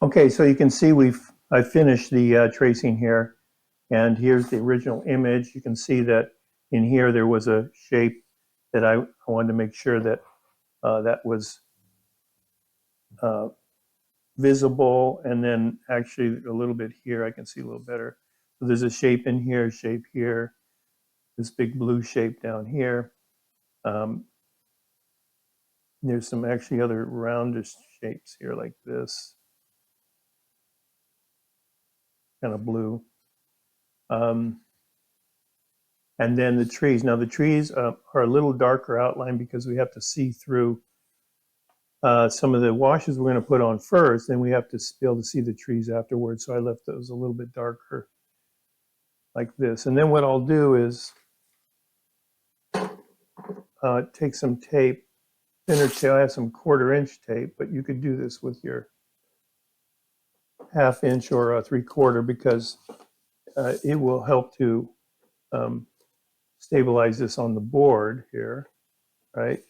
Okay, so you can see I finished the tracing here, and here's the original image. You can see that in here there was a shape that I wanted to make sure that that was uh, visible, and then actually a little bit here I can see a little better. So there's a shape here, this big blue shape down here. Um, there's some actually other roundish shapes here like this, kind of blue. Um, And then the trees. Now the trees are a little darker outline because we have to see through some of the washes we're going to put on first. Then we have to be able to see the trees afterwards. So I left those a little bit darker like this. And then what I'll do is take some tape, thinner tape. I have some 1/4 inch tape, but you could do this with your 1/2 inch or a 3/4 because it will help to um, stabilize this on the board here, right?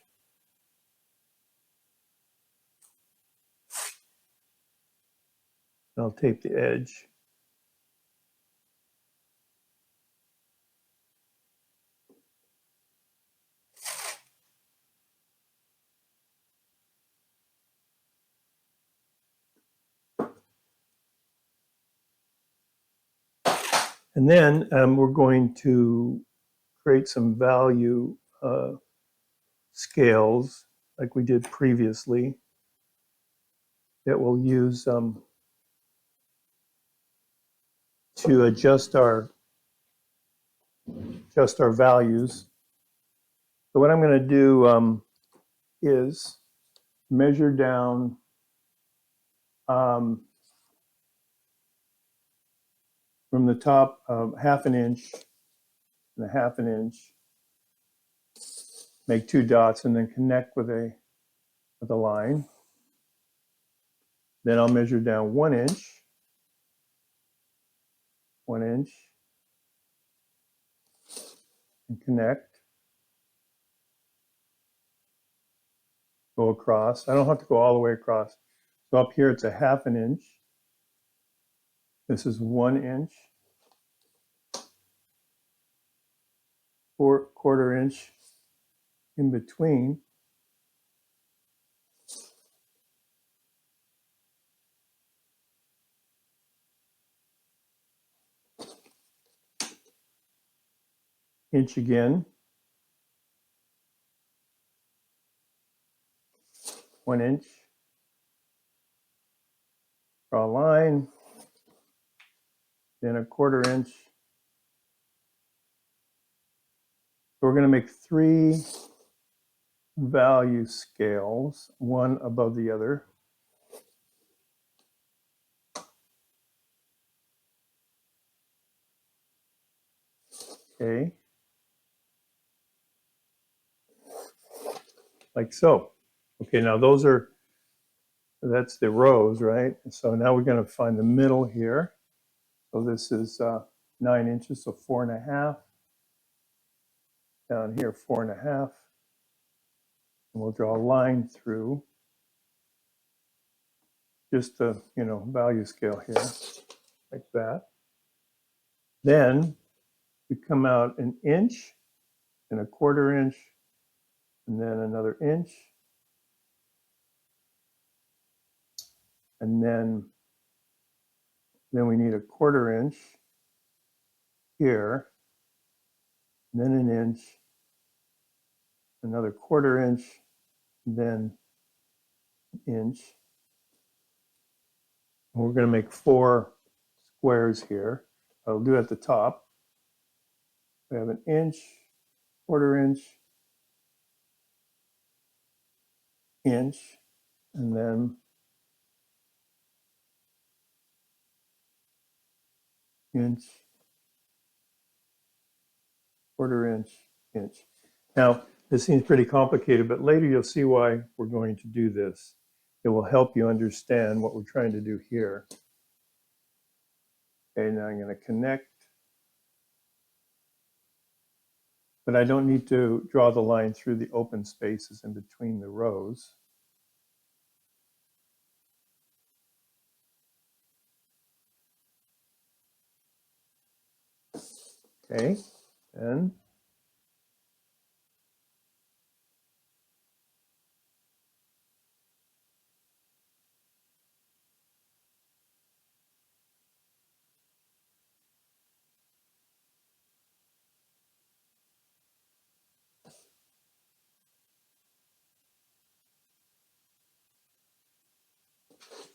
And I'll tape the edge. And then we're going to create some value scales like we did previously that we'll use to adjust our values. So what I'm going to do is measure down um, from the top 1/2 inch and 1/2 inch, make 2 dots, and then connect with a line. Then I'll measure down 1 inch, 1 inch, and connect. Go across. I don't have to go all the way across. So up here it's a 1/2 inch. This is 1 inch, 1/4 inch in between. Inch again, 1 inch. Draw a line, then a 1/4 inch. So we're going to make 3 value scales, one above the other. Okay. Like so. Okay, now that's the rows, right? So now we're going to find the middle here. So this is 9 inches, so 4.5. Down here, 4.5. And we'll draw a line through just a value scale here, like that. Then we come out 1 inch and a 1/4 inch, and then another inch, and then we need a 1/4 inch here, and then 1 inch, another 1/4 inch, then 1 inch. And we're going to make 4 squares here. I'll do at the top. We have 1 inch, 1/4 inch, inch, and then inch, 1/4 inch, inch. Now, this seems pretty complicated, but later you'll see why we're going to do this. It will help you understand what we're trying to do here. Okay, now I'm going to connect. But I don't need to draw the line through the open spaces in between the rows. Okay, and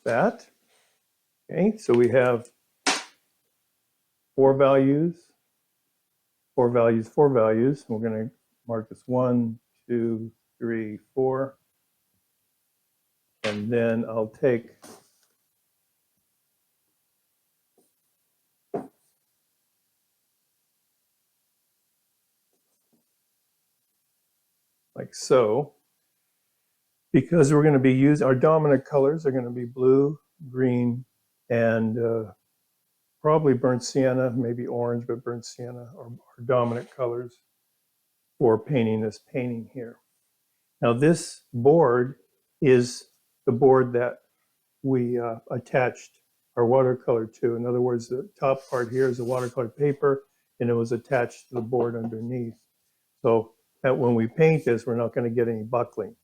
that. Okay, so we have four values, four values, four values. We're going to mark this 1, 2, 3, 4. And then I'll take like so, because we're going to be using our dominant colors are going to be blue, green, and probably burnt sienna, maybe orange, but burnt sienna are dominant colors for painting this painting here. Now this board is the board that we attached our watercolor to. In other words, the top part here is the watercolor paper, and it was attached to the board underneath. So that when we paint this, we're not going to get any buckling.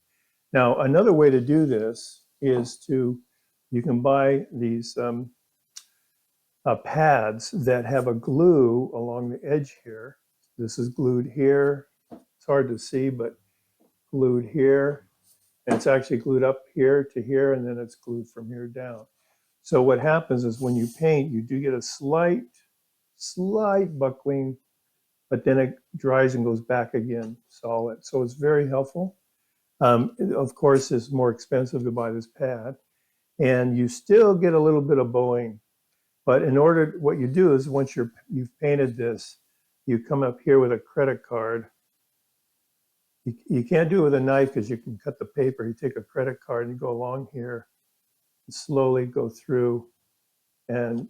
Now, another way to do this is you can buy these pads that have a glue along the edge here. This is glued here. It's hard to see, but glued here. And it's actually glued up here to here, and then it's glued from here down. So what happens is when you paint, you do get a slight buckling, but then it dries and goes back again solid. So it's very helpful. Of course, it's more expensive to buy this pad, and you still get a little bit of bowing. But in order, what you do is once you've painted this, you come up here with a credit card. You can't do it with a knife because you can cut the paper. You take a credit card and you go along here, and slowly go through, and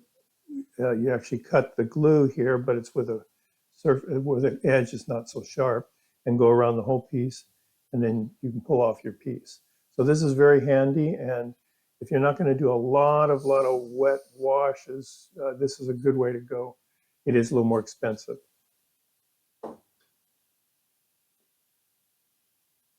you actually cut the glue here, but it's with an edge that's not so sharp, and go around the whole piece, and then you can pull off your piece. So this is very handy, and if you're not going to do a lot of wet washes, this is a good way to go. It is a little more expensive.